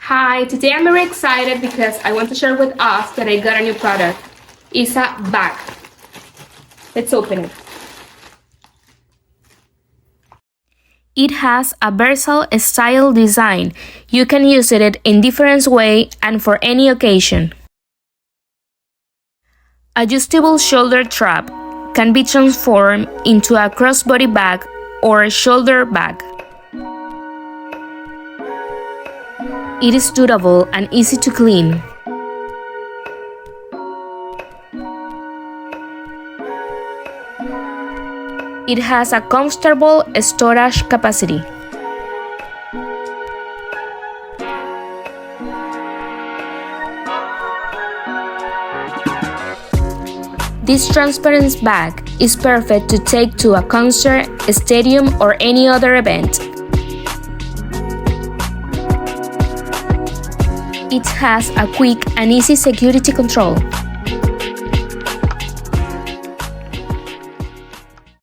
Hi, today I'm very excited because I want to share with us that I got a new product. It's a bag. Let's open it. It has a versatile style design. You can use it in different ways and for any occasion. Adjustable shoulder strap can be transformed into a crossbody bag or a shoulder bag. It is durable and easy to clean. It has a comfortable storage capacity. This transparent bag is perfect to take to a concert, a stadium, or any other event. It has a quick and easy security control.